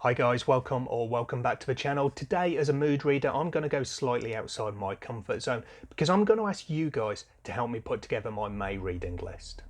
Hi guys, welcome back to the channel. Today as a mood reader, I'm going to go slightly outside my comfort zone because I'm going to ask you guys to help me put together my May reading list.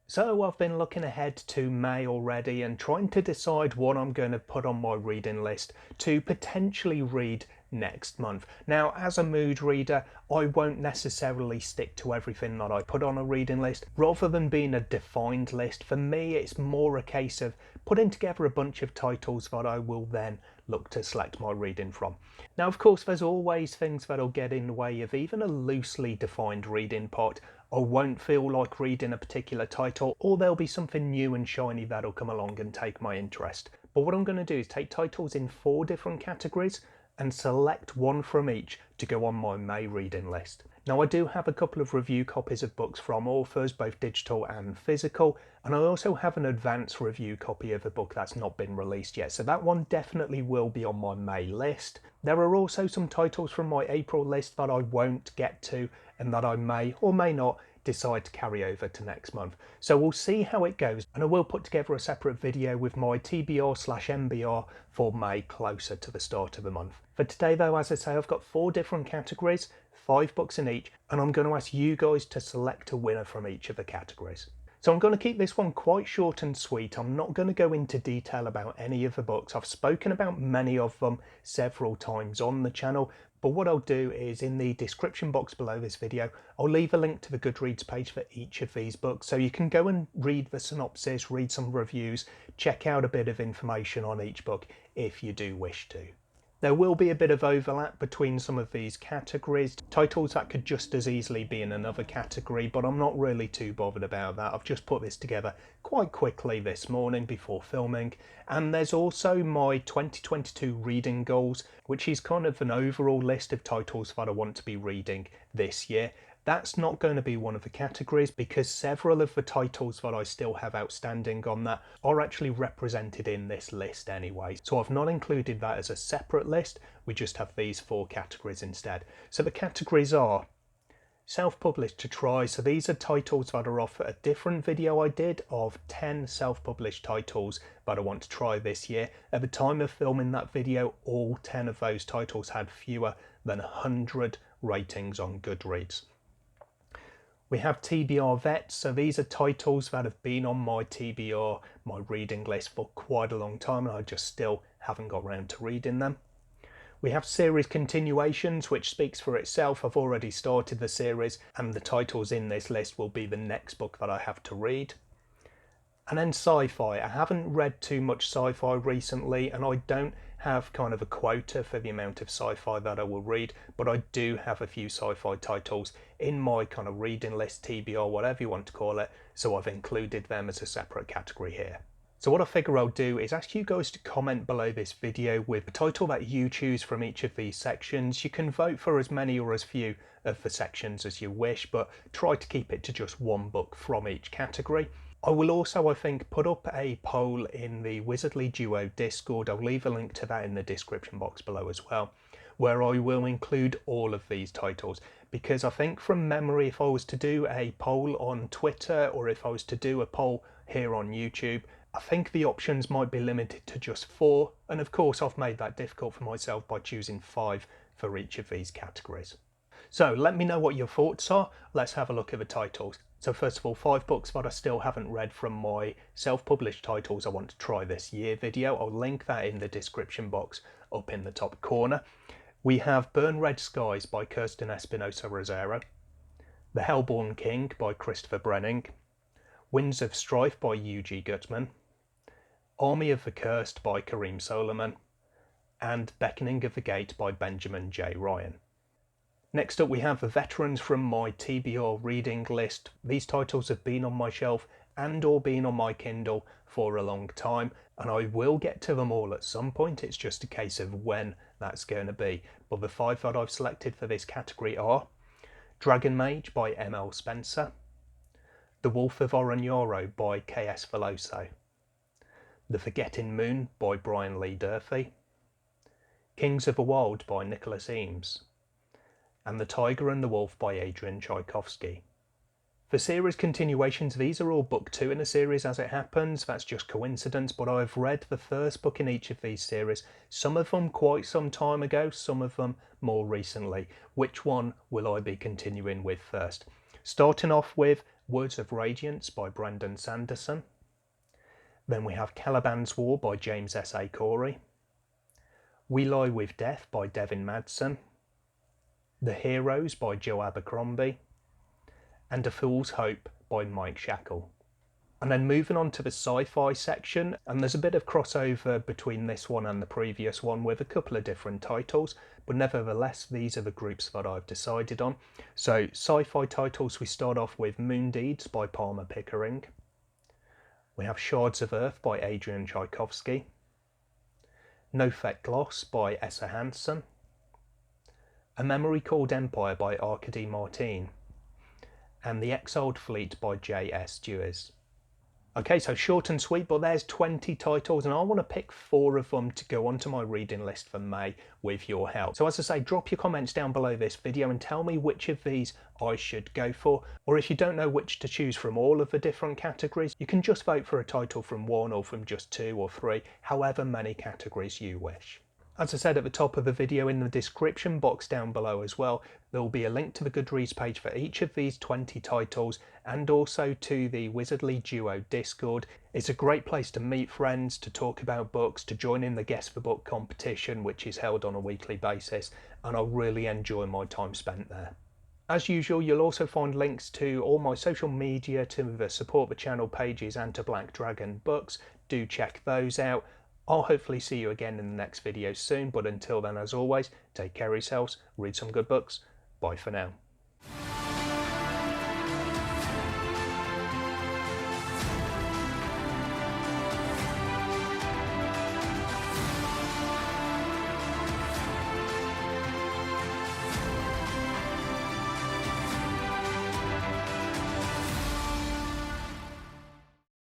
So I've been looking ahead to May already and trying to decide what I'm going to put on my reading list to potentially read next month. Now, as a mood reader, I won't necessarily stick to everything that I put on a reading list. Rather than being a defined list, for me it's more a case of putting together a bunch of titles that I will then look to select my reading from. Now, of course, there's always things that'll get in the way of even a loosely defined reading pot. I won't feel like reading a particular title, or there'll be something new and shiny that'll come along and take my interest. But what I'm going to do is take titles in 4 different categories and select one from each to go on my May reading list. Now, I do have a couple of review copies of books from authors, both digital and physical, and I also have an advanced review copy of a book that's not been released yet, so that one definitely will be on my May list. There are also some titles from my April list that I won't get to and that I may or may not decide to carry over to next month. So we'll see how it goes, and I will put together a separate video with my TBR/MBR for May closer to the start of the month. For today though, as I say, I've got 4 different categories, 5 books in each, and I'm going to ask you guys to select a winner from each of the categories. So I'm going to keep this one quite short and sweet. I'm not going to go into detail about any of the books. I've spoken about many of them several times on the channel, but what I'll do is in the description box below this video, I'll leave a link to the Goodreads page for each of these books, so you can go and read the synopsis, read some reviews, check out a bit of information on each book if you do wish to. There will be a bit of overlap between some of these categories, titles that could just as easily be in another category, but I'm not really too bothered about that. I've just put this together quite quickly this morning before filming. And there's also my 2022 reading goals, which is kind of an overall list of titles that I want to be reading this year. That's not going to be one of the categories because several of the titles that I still have outstanding on that are actually represented in this list anyway. So I've not included that as a separate list, we just have these 4 categories instead. So the categories are self-published to try. So these are titles that are off a different video I did of 10 self-published titles that I want to try this year. At the time of filming that video, all 10 of those titles had fewer than 100 ratings on Goodreads. We have TBR Vets, so these are titles that have been on my TBR, my reading list for quite a long time, and I just still haven't got around to reading them. We have series continuations, which speaks for itself. I've already started the series, and the titles in this list will be the next book that I have to read. And then sci-fi. I haven't read too much sci-fi recently, and I don't have kind of a quota for the amount of sci-fi that I will read, but I do have a few sci-fi titles in my kind of reading list, TBR, whatever you want to call it, so I've included them as a separate category here. So what I figure I'll do is ask you guys to comment below this video with the title that you choose from each of these sections. You can vote for as many or as few of the sections as you wish, but try to keep it to just one book from each category. I will also, I think, put up a poll in the Wizardly Duo Discord. I'll leave a link to that in the description box below as well, where I will include all of these titles, because I think from memory, if I was to do a poll on Twitter or if I was to do a poll here on YouTube, I think the options might be limited to just 4, and of course I've made that difficult for myself by choosing 5 for each of these categories. So let me know what your thoughts are. Let's have a look at the titles. So first of all, 5 books that I still haven't read from my self-published titles I want to try this year video. I'll link that in the description box up in the top corner. We have Burn Red Skies by Kirsten Espinosa Rosero, The Hellborn King by Christopher Brenning, Winds of Strife by U.G. Gutman, Army of the Cursed by Kareem Solomon, and Beckoning of the Gate by Benjamin J. Ryan. Next up we have the veterans from my TBR reading list. These titles have been on my shelf and or been on my Kindle for a long time, and I will get to them all at some point. It's just a case of when that's going to be. But the 5 that I've selected for this category are Dragon Mage by M.L. Spencer, The Wolf of Oronjaro by K.S. Veloso, The Forgetting Moon by Brian Lee Durfee, Kings of the Wild by Nicholas Eames, and The Tiger and the Wolf by Adrian Tchaikovsky. For series continuations, these are all book 2 in a series as it happens. That's just coincidence, but I've read the first book in each of these series, some of them quite some time ago, some of them more recently. Which one will I be continuing with first? Starting off with Words of Radiance by Brandon Sanderson. Then we have Caliban's War by James S.A. Corey. We Lie with Death by Devin Madsen. The Heroes by Joe Abercrombie. And A Fool's Hope by Mike Shackle. And then moving on to the sci-fi section, and there's a bit of crossover between this one and the previous one with a couple of different titles, but nevertheless these are the groups that I've decided on. So sci-fi titles, we start off with Moon Deeds by Palmer Pickering. We have Shards of Earth by Adrian Tchaikovsky. Nofet Gloss by Essa Hansen. A Memory Called Empire by Arkady Martin. And The Exiled Fleet by J.S. Dewis. Okay, so short and sweet, but there's 20 titles, and I want to pick 4 of them to go onto my reading list for May with your help. So as I say, drop your comments down below this video and tell me which of these I should go for. Or if you don't know which to choose from all of the different categories, you can just vote for a title from 1 or from just 2 or 3, however many categories you wish. As I said at the top of the video, in the description box down below as well, there will be a link to the Goodreads page for each of these 20 titles, and also to the Wizardly Duo Discord. It's a great place to meet friends, to talk about books, to join in the Guess the Book competition, which is held on a weekly basis, and I really enjoy my time spent there. As usual, you'll also find links to all my social media, to the Support the Channel pages, and to Black Dragon Books. Do check those out. I'll hopefully see you again in the next video soon, but until then, as always, take care of yourselves, read some good books. Bye for now.